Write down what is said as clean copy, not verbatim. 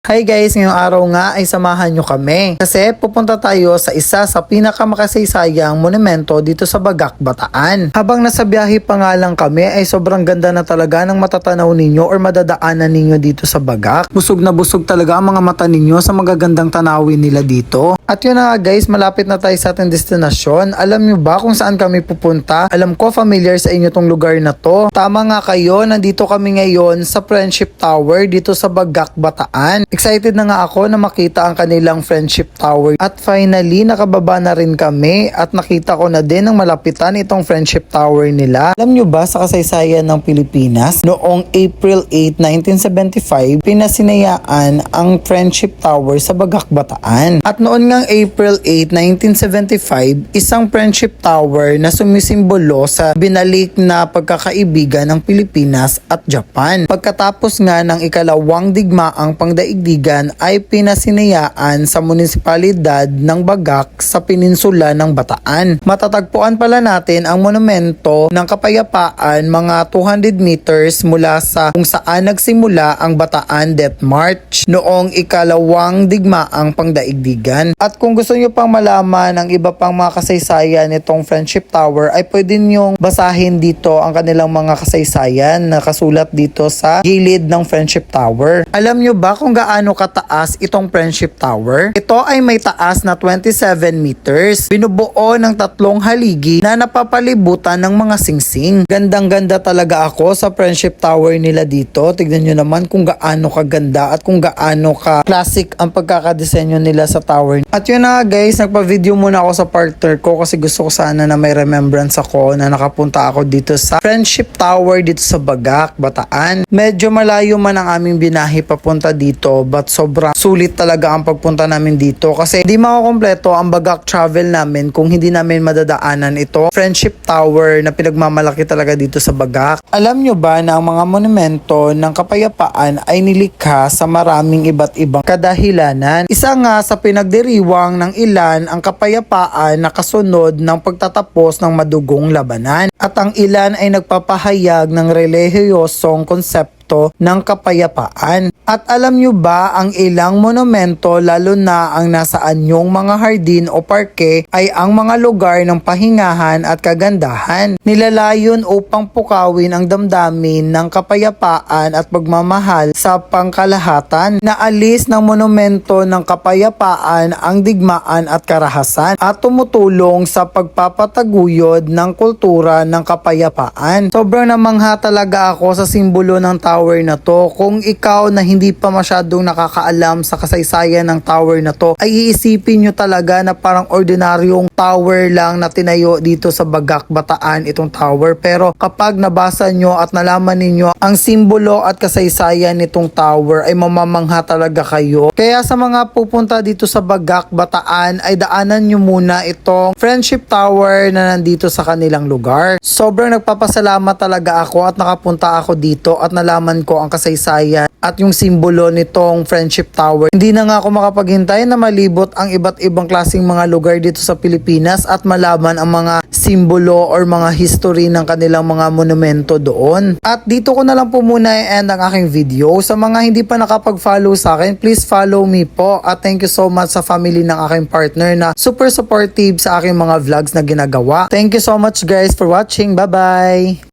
Hi guys, ngayong araw nga ay samahan nyo kami kasi pupunta tayo sa isa sa pinakamakasaysayang monumento dito sa Bagak, Bataan. Habang nasa biyahe pa nga lang kami ay sobrang ganda na talaga ng matatanaw ninyo or madadaanan ninyo dito sa Bagak. Busog na busog talaga ang mga mata ninyo sa magagandang tanawin nila dito. At yun na nga guys, malapit na tayo sa ating destinasyon. Alam nyo ba kung saan kami pupunta? Alam ko familiar sa inyo tong lugar na to. Tama nga kayo, nandito kami ngayon sa Friendship Tower dito sa Bagak, Bataan. Excited na nga ako na makita ang kanilang Friendship Tower. At finally, nakababa na rin kami at nakita ko na din ang malapitan itong Friendship Tower nila. Alam nyo ba sa kasaysayan ng Pilipinas, noong April 8, 1975, pinasinayaan ang Friendship Tower sa Bagak, Bataan. At noon ngang April 8, 1975, isang Friendship Tower na sumisimbolo sa binalik na pagkakaibigan ng Pilipinas at Japan. Pagkatapos nga ng ikalawang digmaang pangdaigdigan ay pinasinayaan sa munisipalidad ng Bagak sa peninsula ng Bataan. Matatagpuan pala natin ang monumento ng kapayapaan mga 200 meters mula sa kung saan nagsimula ang Bataan Death March noong ikalawang digmaang pangdaigdigan. At kung gusto nyo pang malaman ang iba pang mga kasaysayan nitong Friendship Tower ay pwede nyong basahin dito ang kanilang mga kasaysayan na kasulat dito sa gilid ng Friendship Tower. Alam nyo ba kung gaano kataas itong Friendship Tower? Ito ay may taas na 27 meters. Binubuo ng 3 haligi na napapalibutan ng mga singsing. Gandang-ganda talaga ako sa Friendship Tower nila dito. Tignan nyo naman kung gaano kaganda at kung gaano ka classic ang pagkakadesenyo nila sa tower. At yun na guys, nagpa-video muna ako sa partner ko kasi gusto ko sana na may remembrance ako na nakapunta ako dito sa Friendship Tower dito sa Bagak, Bataan. Medyo malayo man ang aming binahe papunta dito but sobrang sulit talaga ang pagpunta namin dito kasi hindi makukompleto ang Bagak travel namin kung hindi namin madadaanan ito Friendship Tower na pinagmamalaki talaga dito sa Bagak. Alam nyo ba na ang mga monumento ng kapayapaan ay nilikha sa maraming iba't ibang kadahilanan? Isa nga sa pinagdiriwang ng ilan ang kapayapaan na kasunod ng pagtatapos ng madugong labanan at ang ilan ay nagpapahayag ng relihiyosong konsepto ng kapayapaan. At alam nyo ba ang ilang monumento lalo na ang nasa anyong mga hardin o parke ay ang mga lugar ng pahingahan at kagandahan. Nilalayon upang pukawin ang damdamin ng kapayapaan at pagmamahal sa pangkalahatan. Naalis ng monumento ng kapayapaan ang digmaan at karahasan at tumutulong sa pagpapataguyod ng kultura ng kapayapaan. Sobrang namangha talaga ako sa simbolo ng tower na to. Kung ikaw na hindi pa masyadong nakakaalam sa kasaysayan ng tower na to, ay iisipin nyo talaga na parang ordinaryong tower lang na tinayo dito sa Bagak, Bataan itong tower. Pero kapag nabasa nyo at nalaman ninyo ang simbolo at kasaysayan nitong tower ay mamamangha talaga kayo. Kaya sa mga pupunta dito sa Bagak, Bataan ay daanan nyo muna itong Friendship Tower na nandito sa kanilang lugar. Sobrang nagpapasalamat talaga ako at nakapunta ako dito at nalaman ko ang kasaysayan at yung simbolo nitong Friendship Tower. Hindi na nga ako makapaghintay na malibot ang iba't ibang klaseng mga lugar dito sa Pilipinas at malaman ang mga simbolo or mga history ng kanilang mga monumento doon. At dito ko na lang po muna i-end ang aking video. Sa mga hindi pa nakapag-follow sa akin, please follow me po. At thank you so much sa family ng aking partner na super supportive sa aking mga vlogs na ginagawa. Thank you so much guys for watching. Bye-bye!